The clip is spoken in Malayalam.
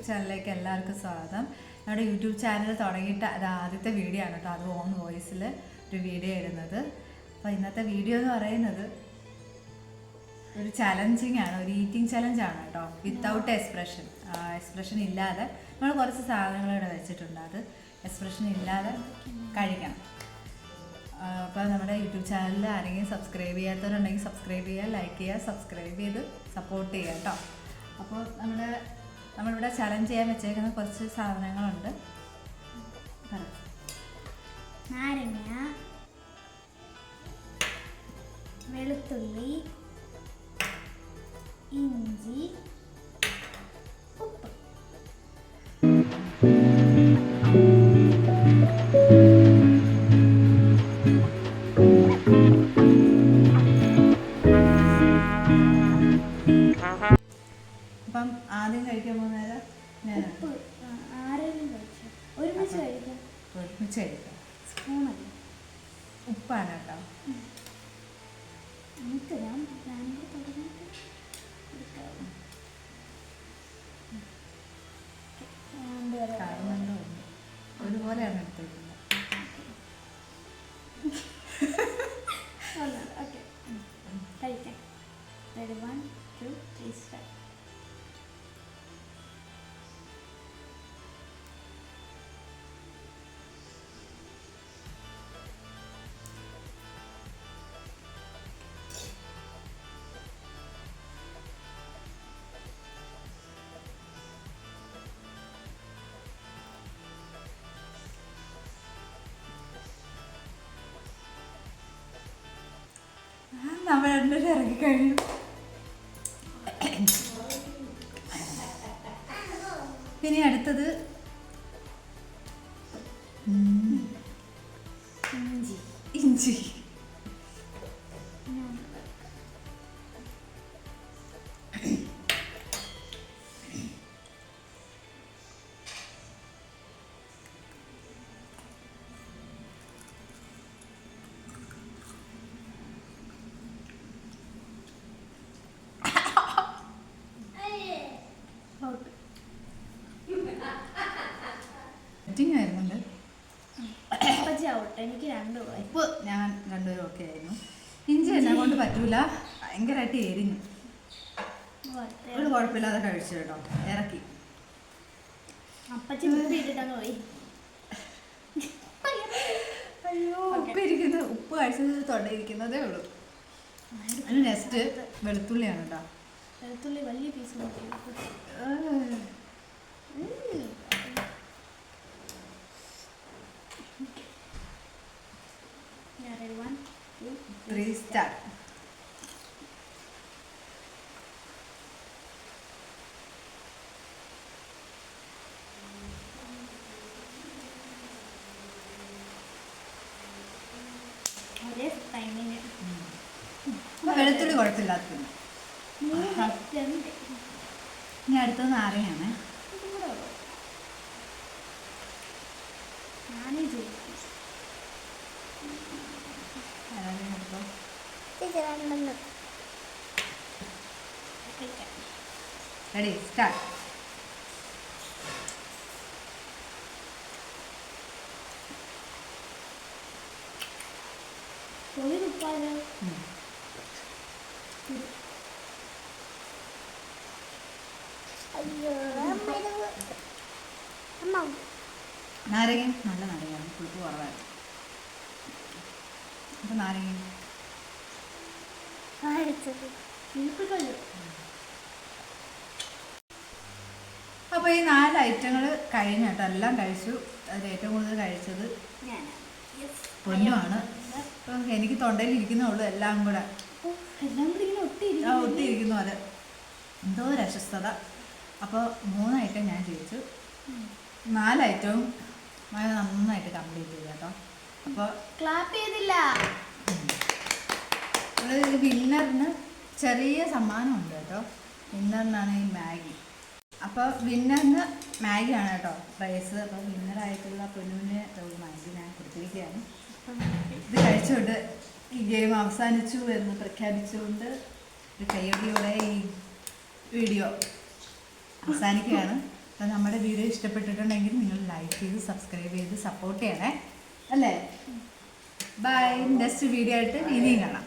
ചാനലിലേക്ക് എല്ലാവർക്കും സ്വാഗതം. നമ്മുടെ യൂട്യൂബ് ചാനൽ തുടങ്ങിയിട്ട് അത് ആദ്യത്തെ വീഡിയോ ആണ് കേട്ടോ. അത് ഓൺ വോയിസിൽ ഒരു വീഡിയോ ഇടുന്നത്. അപ്പോൾ ഇന്നത്തെ വീഡിയോ എന്ന് പറയുന്നത് ഒരു ചലഞ്ചിങ് ആണ്, ഒരു ഈറ്റിംഗ് ചലഞ്ചാണ് കേട്ടോ. വിത്തൗട്ട് എക്സ്പ്രഷൻ ഇല്ലാതെ നമ്മൾ കുറച്ച് സാധനങ്ങൾ ഇവിടെ വെച്ചിട്ടുണ്ട്. അത് എക്സ്പ്രഷൻ ഇല്ലാതെ കഴിക്കണം. അപ്പോൾ നമ്മുടെ യൂട്യൂബ് ചാനലിൽ ആരെങ്കിലും സബ്സ്ക്രൈബ് ചെയ്യാത്തവരുണ്ടെങ്കിൽ സബ്സ്ക്രൈബ് ചെയ്യുക, ലൈക്ക് ചെയ്യുക, സബ്സ്ക്രൈബ് ചെയ്ത് സപ്പോർട്ട് ചെയ്യുക കേട്ടോ. അപ്പോൾ നമ്മളിവിടെ ചലഞ്ച് ചെയ്യാൻ വെച്ചേക്കുന്ന കുറച്ച് സാധനങ്ങളുണ്ട്. നാരങ്ങ, വെളുത്തുള്ളി, ഇഞ്ചി, ഉപ്പ്. അപ്പം ആദ്യം കഴിക്കാൻ പോകുന്നത് ഒരുമിച്ച് കഴിക്കാം. സ്പൂണല്ല, ഉപ്പാണ് കേട്ടോ. ഒരുപോലെയാണ് എടുത്തേക്കുന്നത്. കഴിക്കാം. 1, 2, 3 സ്റ്റാർട്ട്. നമ്മൾ രണ്ടുപേരും ഇറങ്ങിക്കഴിഞ്ഞു. ഇനി അടുത്തത് ഇഞ്ചി. ആയിരുന്നുണ്ട്. എനിക്ക് ഉപ്പ് ഞാൻ രണ്ടുപേരും ഒക്കെ ആയിരുന്നു. ഇഞ്ചി എന്നെ കൊണ്ട് പറ്റൂല, ഭയങ്കരമായിട്ട് എരിഞ്ഞു. ഒരു കുഴപ്പമില്ലാതെ കഴിച്ചു കേട്ടോ. ഇറക്കി അയ്യോ ഉപ്പ് കഴിച്ചത് തൊണ്ടയിരിക്കുന്നതേ ഉള്ളൂ. അതിന് നെക്സ്റ്റ് വെളുത്തുള്ളിയാണ് കേട്ടോ. വെളുത്തുള്ളി വലിയ പീസ് സ്റ്റാർട്ട്. വെളുത്തുള്ളി കുഴപ്പമില്ലാത്ത. ഇനി അടുത്തത് നാരങ്ങയാണ്. Ready start. നാരങ്ങ നല്ല നാരങ്ങയാണ്, പുളിപ്പ് കുറവാണ്. അപ്പൊ നാരങ്ങ അപ്പോൾ ഈ 4 ഐറ്റങ്ങൾ കഴിഞ്ഞ കേട്ടോ. എല്ലാം കഴിച്ചു. അതിൽ ഏറ്റവും കൂടുതൽ കഴിച്ചത് പൊന്നുമാണ്. അപ്പം എനിക്ക് തൊണ്ടയിൽ ഇരിക്കുന്നുള്ളൂ എല്ലാം കൂടെ ഒട്ടിയിരിക്കുന്നു. അത് എന്തോ ഒരു അസ്വസ്ഥത. അപ്പോൾ 3 ഐറ്റം ഞാൻ ജയിച്ചു. 4 ഐറ്റവും നന്നായിട്ട് കംപ്ലീറ്റ് ചെയ്തു കേട്ടോ. അപ്പോൾ ക്ലാപ്പ് ചെയ്തില്ല. വിന്നറിന് ചെറിയ സമ്മാനമുണ്ട് കേട്ടോ. വിന്നറിനാണ് ഈ മാഗി. അപ്പോൾ വിന്നറിന് മാഗിയാണ് കേട്ടോ പ്രൈസ്. അപ്പോൾ വിന്നറായിട്ടുള്ള പൊന്നുവിന് മാഗി ഞാൻ കൊടുത്തിരിക്കുകയാണ്. ഇത് കഴിച്ചുകൊണ്ട് ഈ ഗെയിം അവസാനിച്ചു എന്ന് പ്രഖ്യാപിച്ചുകൊണ്ട് ഒരു കയ്യടിയോടെ ഈ വീഡിയോ അവസാനിക്കുകയാണ്. അപ്പോൾ നമ്മുടെ വീഡിയോ ഇഷ്ടപ്പെട്ടിട്ടുണ്ടെങ്കിൽ നിങ്ങൾ ലൈക്ക് ചെയ്ത് സബ്സ്ക്രൈബ് ചെയ്ത് സപ്പോർട്ട് ചെയ്യണേ അല്ലേ. ബൈ. നെക്സ്റ്റ് വീഡിയോ ആയിട്ട് ഇനിയും കാണാം.